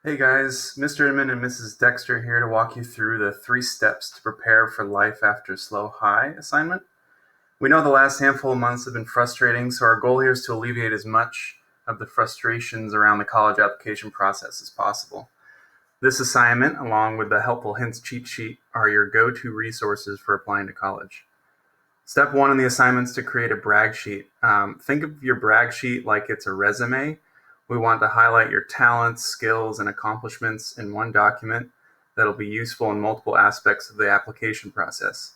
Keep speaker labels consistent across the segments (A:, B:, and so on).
A: Hey guys, Mr. Inman and Mrs. Dexter here to walk you through the 3 steps to prepare for life after SLO High assignment. We know the last handful of months have been frustrating, so our goal here is to alleviate as much of the frustrations around the college application process as possible. This assignment, along with the Helpful Hints cheat sheet, are your go-to resources for applying to college. Step 1 in the assignment is to create a brag sheet. Think of your brag sheet like it's a resume. We want to highlight your talents, skills, and accomplishments in one document that'll be useful in multiple aspects of the application process.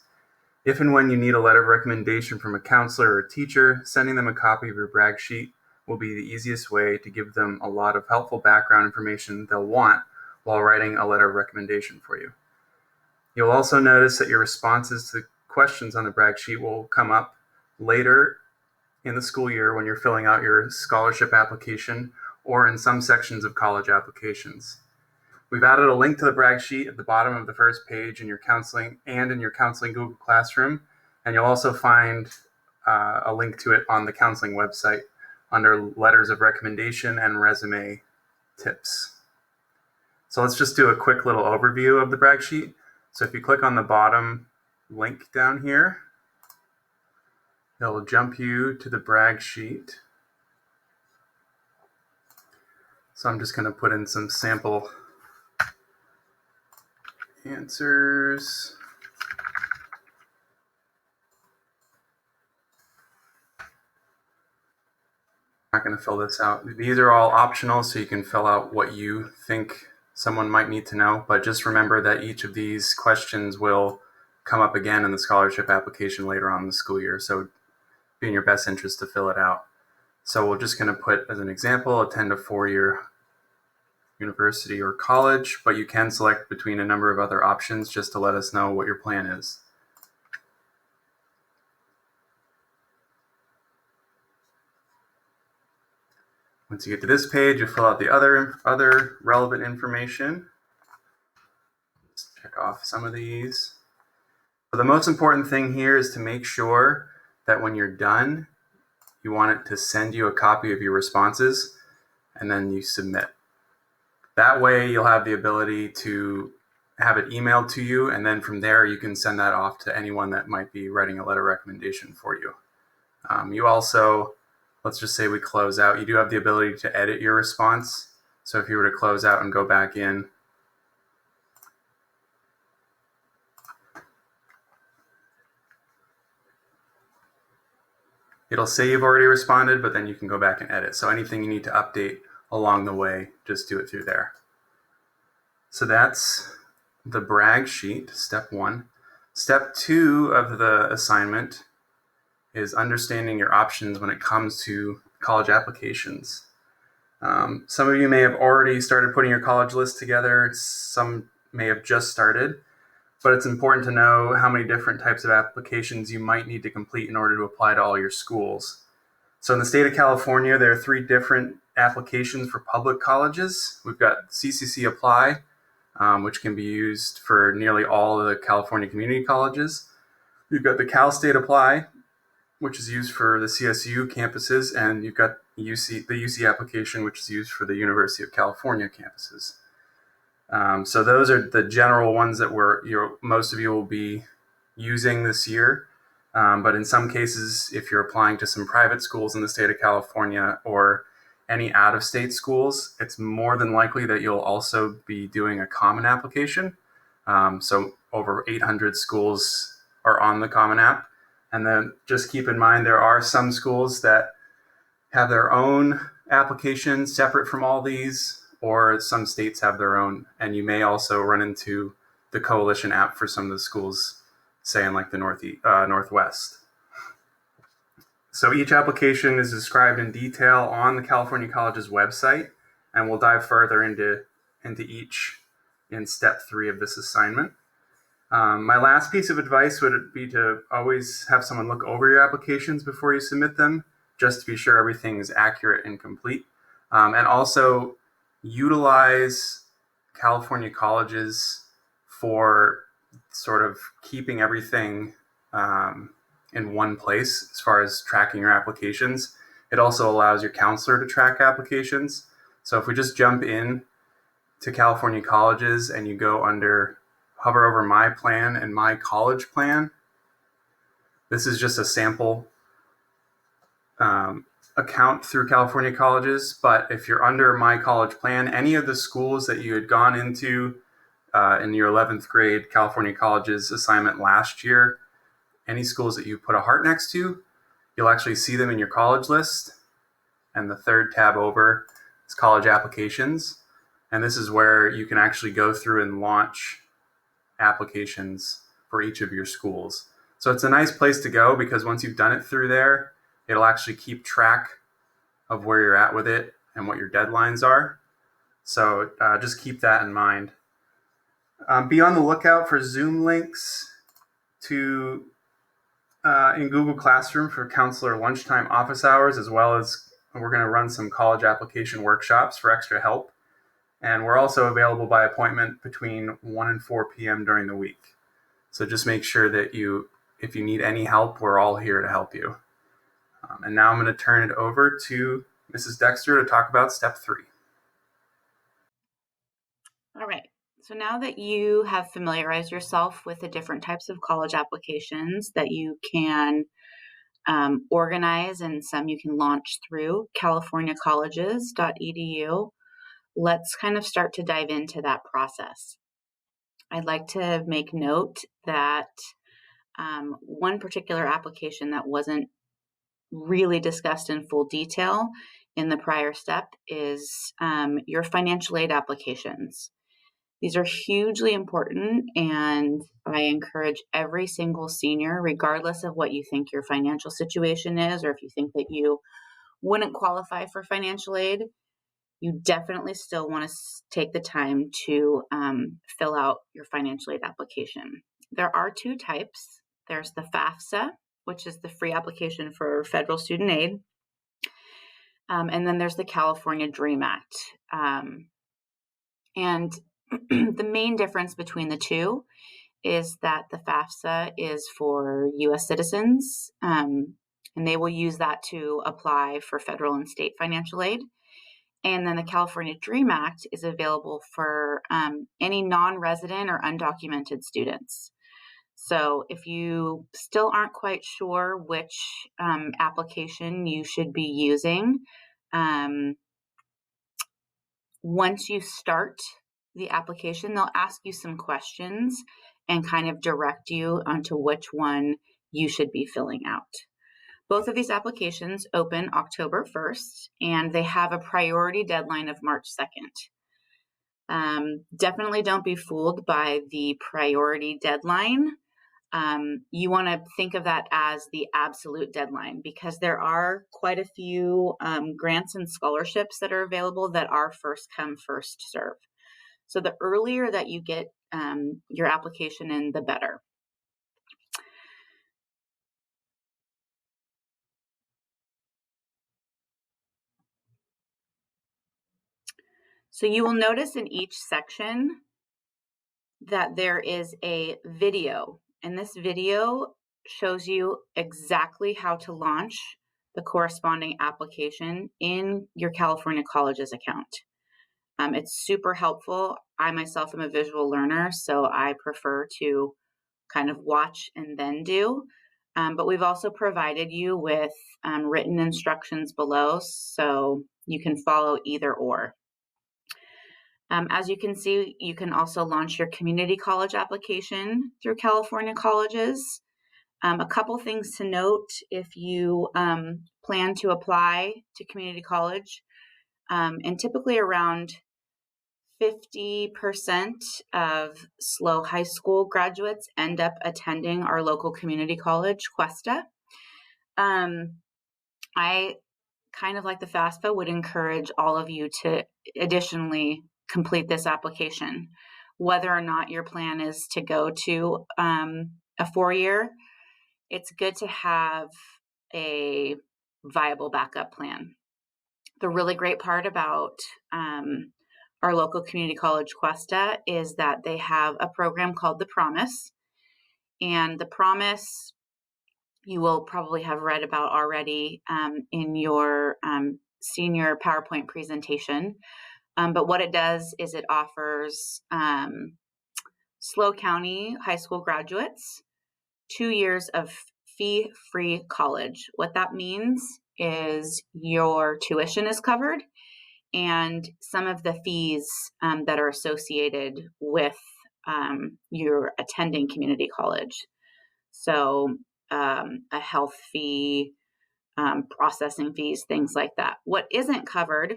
A: If and when you need a letter of recommendation from a counselor or teacher, sending them a copy of your brag sheet will be the easiest way to give them a lot of helpful background information they'll want while writing a letter of recommendation for you. You'll also notice that your responses to the questions on the brag sheet will come up later in the school year when you're filling out your scholarship application or in some sections of college applications. We've added a link to the brag sheet at the bottom of the first page in your counseling Google Classroom, and you'll also find a link to it on the counseling website under letters of recommendation and resume tips. So let's just do a quick little overview of the brag sheet. So if you click on the bottom link down here, it'll jump you to the brag sheet. So I'm just going to put in some sample answers. I'm not going to fill this out. These are all optional, so you can fill out what you think someone might need to know. But just remember that each of these questions will come up again in the scholarship application later on in the school year. So it'd be in your best interest to fill it out. So we're just going to put as an example, attend a 4-year university or college, but you can select between a number of other options just to let us know what your plan is. Once you get to this page, you fill out the other relevant information. Let's check off some of these. So the most important thing here is to make sure that when you're done, you want it to send you a copy of your responses, and then you submit. That way you'll have the ability to have it emailed to you, and then from there you can send that off to anyone that might be writing a letter of recommendation for you. You also, let's just say we close out, you do have the ability to edit your response. So if you were to close out and go back in, it'll say you've already responded, but then you can go back and edit. So anything you need to update along the way, just do it through there. So that's the brag sheet, step 1. Step 2 of the assignment is understanding your options when it comes to college applications. Some of you may have already started putting your college list together. Some may have just started, but it's important to know how many different types of applications you might need to complete in order to apply to all your schools. So in the state of California, there are 3 different applications for public colleges. We've got CCC Apply, which can be used for nearly all of the California community colleges. You've got the Cal State Apply, which is used for the CSU campuses, and you've got the UC application, which is used for the University of California campuses. So those are the general ones that most of you will be using this year. But in some cases, if you're applying to some private schools in the state of California or any out-of-state schools, it's more than likely that you'll also be doing a common application. So over 800 schools are on the Common App. And then just keep in mind, there are some schools that have their own application separate from all these, or some states have their own. And you may also run into the coalition app for some of the schools, say in like the Northwest. So each application is described in detail on the California College's website, and we'll dive further into each in step 3 of this assignment. My last piece of advice would be to always have someone look over your applications before you submit them, just to be sure everything is accurate and complete. And also utilize California colleges for sort of keeping everything in one place as far as tracking your applications. It also allows your counselor to track applications. So if we just jump in to California colleges and you go hover over My Plan and My College Plan, this is just a sample account through California colleges. But if you're under My College Plan, any of the schools that you had gone into in your 11th grade California colleges assignment last year, any schools that you put a heart next to, you'll actually see them in your college list. And the third tab over is college applications. And this is where you can actually go through and launch applications for each of your schools. So it's a nice place to go because once you've done it through there, it'll actually keep track of where you're at with it and what your deadlines are. So just keep that in mind. Be on the lookout for Zoom links to in Google Classroom for counselor lunchtime office hours, as well as we're going to run some college application workshops for extra help. And we're also available by appointment between 1 and 4 p.m. during the week. So just make sure that if you need any help, we're all here to help you. And now I'm going to turn it over to Mrs. Dexter to talk about step 3.
B: All right. So now that you have familiarized yourself with the different types of college applications that you can organize and some you can launch through californiacolleges.edu, let's kind of start to dive into that process. I'd like to make note that one particular application that wasn't really discussed in full detail in the prior step is your financial aid applications. These are hugely important, and I encourage every single senior, regardless of what you think your financial situation is, or if you think that you wouldn't qualify for financial aid, you definitely still want to take the time to fill out your financial aid application. There are 2 types. There's the FAFSA, which is the free application for federal student aid, and then there's the California DREAM Act. And the main difference between the 2 is that the FAFSA is for U.S. citizens, and they will use that to apply for federal and state financial aid. And then the California DREAM Act is available for any non-resident or undocumented students. So if you still aren't quite sure which application you should be using, once you start the application, they'll ask you some questions and kind of direct you onto which one you should be filling out. Both of these applications open October 1st, and they have a priority deadline of March 2nd. Definitely don't be fooled by the priority deadline. You want to think of that as the absolute deadline because there are quite a few grants and scholarships that are available that are first come, first serve. So the earlier that you get your application in, the better. So you will notice in each section that there is a video, and this video shows you exactly how to launch the corresponding application in your California Colleges account. It's super helpful. I myself am a visual learner, so I prefer to kind of watch and then do. But we've also provided you with written instructions below, so you can follow either or. As you can see, you can also launch your community college application through California Colleges. A couple things to note if you plan to apply to community college, and typically around 50% of SLO high school graduates end up attending our local community college, Cuesta. I kind of like the FAFSA would encourage all of you to additionally complete this application. Whether or not your plan is to go to a 4-year, it's good to have a viable backup plan. The really great part about our local community college, Cuesta, is that they have a program called The Promise. And The Promise, you will probably have read about already in your senior PowerPoint presentation. But what it does is it offers SLO County high school graduates 2 years of fee-free college. What that means is your tuition is covered and some of the fees that are associated with your attending community college. So a health fee, processing fees, things like that. What isn't covered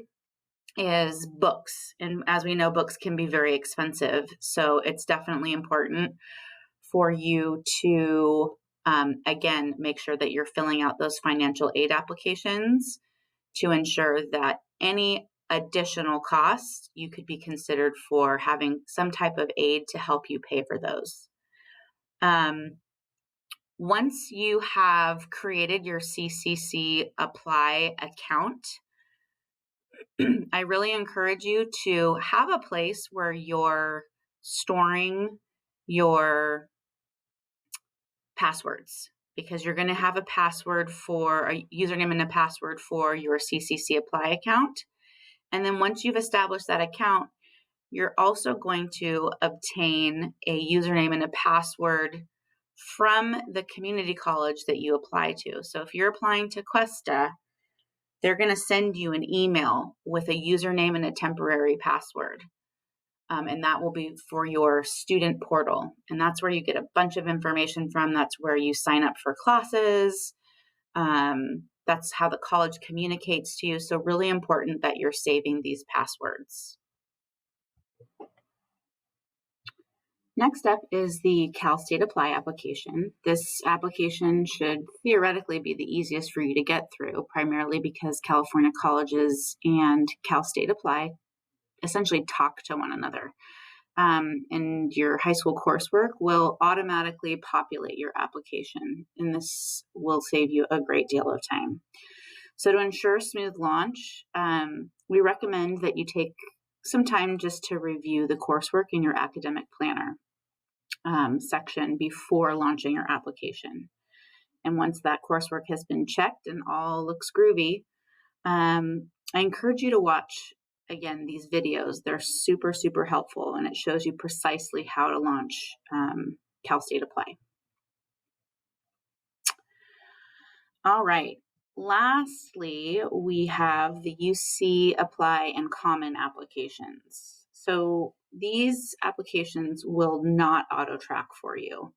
B: is books. And as we know, books can be very expensive. So it's definitely important for you to, again, make sure that you're filling out those financial aid applications to ensure that any additional costs you could be considered for having some type of aid to help you pay for those. Once you have created your CCC Apply account, I really encourage you to have a place where you're storing your passwords, because you're going to have a password for a username and a password for your CCC Apply account. And then once you've established that account, you're also going to obtain a username and a password from the community college that you apply to. So if you're applying to Cuesta, they're going to send you an email with a username and a temporary password. And that will be for your student portal. And that's where you get a bunch of information from. That's where you sign up for classes. That's how the college communicates to you. So really important that you're saving these passwords. Next up is the Cal State Apply application. This application should theoretically be the easiest for you to get through, primarily because California colleges and Cal State Apply essentially talk to one another. And your high school coursework will automatically populate your application, and this will save you a great deal of time. So to ensure smooth launch, we recommend that you take some time just to review the coursework in your academic planner section before launching your application. And once that coursework has been checked and all looks groovy, I encourage you to watch, again, these videos. They're super, super helpful, and it shows you precisely how to launch Cal State Apply. All right. Lastly, we have the UC Apply and Common applications. So these applications will not auto track for you,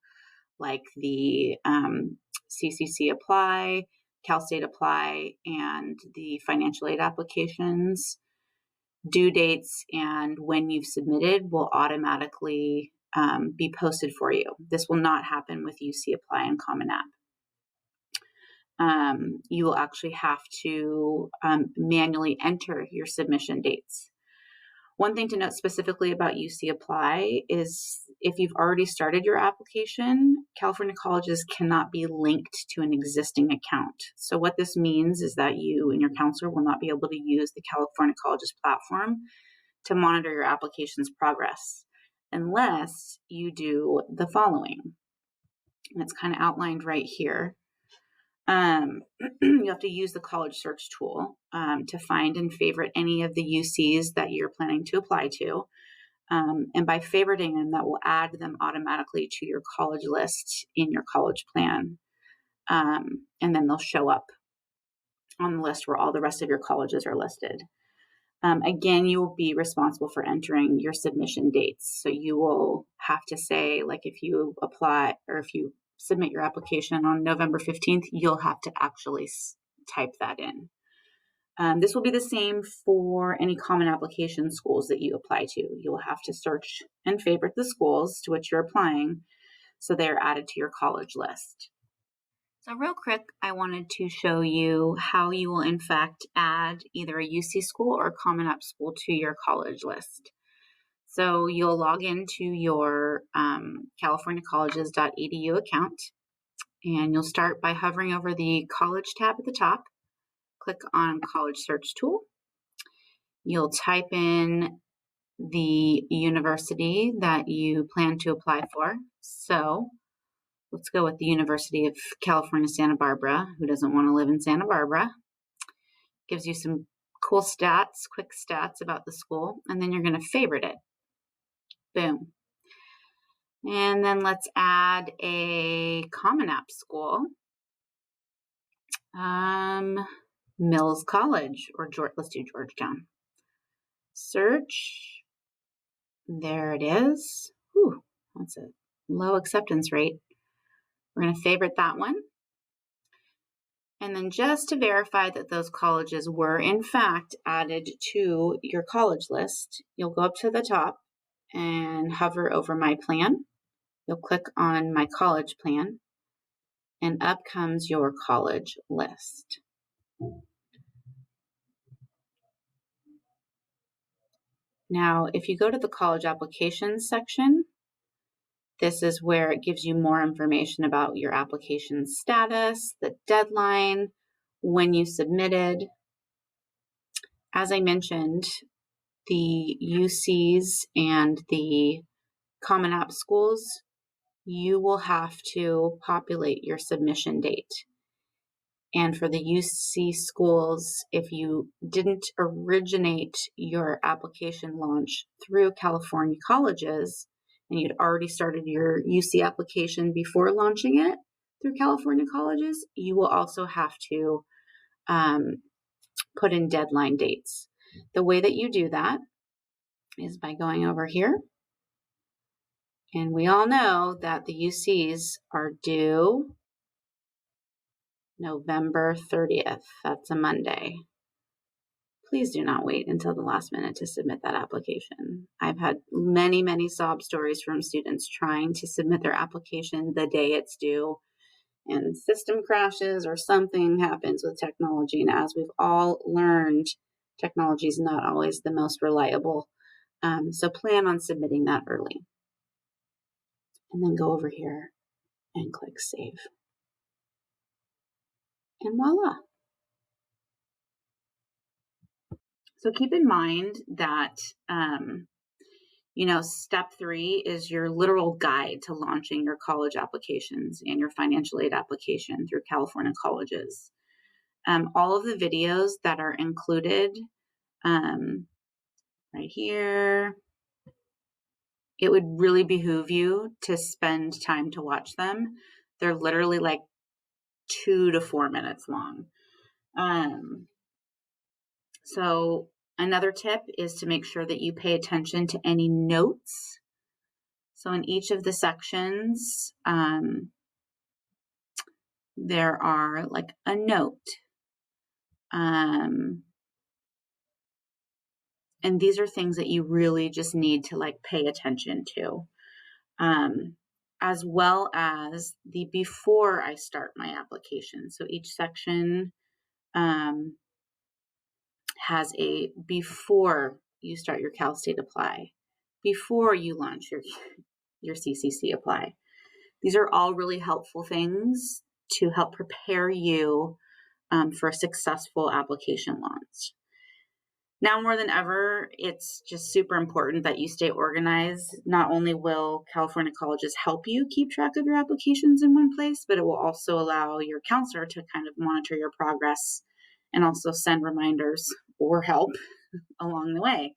B: like the CCC Apply, Cal State Apply, and the financial aid applications. Due dates and when you've submitted will automatically be posted for you. This will not happen with UC Apply and Common App. You will actually have to manually enter your submission dates. One thing to note specifically about UC Apply is if you've already started your application, California colleges cannot be linked to an existing account. So what this means is that you and your counselor will not be able to use the California colleges platform to monitor your application's progress unless you do the following. And it's kind of outlined right here. You have to use the college search tool to find and favorite any of the UCs that you're planning to apply to. And by favoriting them, that will add them automatically to your college list in your college plan. And then they'll show up on the list where all the rest of your colleges are listed. Again, you will be responsible for entering your submission dates. So you will have to say, like, if you apply or if you submit your application on November 15th, you'll have to actually type that in. This will be the same for any common application schools that you apply to. You'll have to search and favorite the schools to which you're applying so they're added to your college list. So real quick, I wanted to show you how you will in fact add either a UC school or a Common App school to your college list. So you'll log into your californiacolleges.edu account, and you'll start by hovering over the college tab at the top. Click on College Search Tool. You'll type in the university that you plan to apply for. So let's go with the University of California, Santa Barbara. Who doesn't want to live in Santa Barbara? Gives you some cool stats, quick stats about the school, and then you're going to favorite it. Boom. And then let's add a Common App school. Mills College, or let's do Georgetown. Search. There it is. Whew, that's a low acceptance rate. We're going to favorite that one. And then just to verify that those colleges were in fact added to your college list, you'll go up to the top and hover over My Plan. You'll click on My College Plan, and up comes your college list. Now, if you go to the college applications section, this is where it gives you more information about your application status, the deadline, when you submitted. As I mentioned, the UCs and the Common App schools, you will have to populate your submission date. And for the UC schools, if you didn't originate your application launch through California colleges, and you'd already started your UC application before launching it through California colleges, you will also have to put in deadline dates. The way that you do that is by going over here. And we all know that the UCs are due November 30th. That's a Monday. Please do not wait until the last minute to submit that application. I've had many, many sob stories from students trying to submit their application the day it's due, and system crashes or something happens with technology. And as we've all learned, technology is not always the most reliable. So plan on submitting that early. And then go over here and click Save. And voila. So keep in mind that, step 3 is your literal guide to launching your college applications and your financial aid application through California colleges. All of the videos that are included right here, it would really behoove you to spend time to watch them. They're literally like 2 to 4 minutes long. So another tip is to make sure that you pay attention to any notes. So in each of the sections, there are like a note. And these are things that you really just need to like pay attention to. As well as the before I start my application. So each section has a before you start your Cal State Apply, before you launch your CCC Apply. These are all really helpful things to help prepare you for a successful application launch. Now more than ever, it's just super important that you stay organized. Not only will California colleges help you keep track of your applications in one place, but it will also allow your counselor to kind of monitor your progress and also send reminders or help along the way.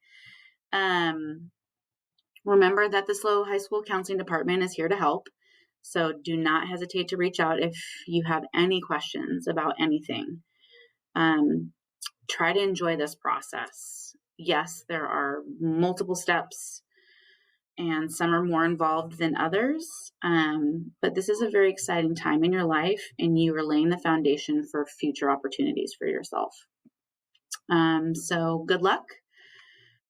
B: Remember that the SLO High School Counseling Department is here to help. So do not hesitate to reach out if you have any questions about anything. Try to enjoy this process. Yes, there are multiple steps and some are more involved than others, but this is a very exciting time in your life and you are laying the foundation for future opportunities for yourself. So good luck.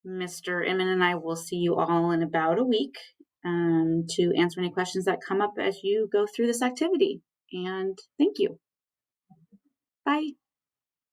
B: Mr. Inman and I will see you all in about a week to answer any questions that come up as you go through this activity. And thank you. Bye.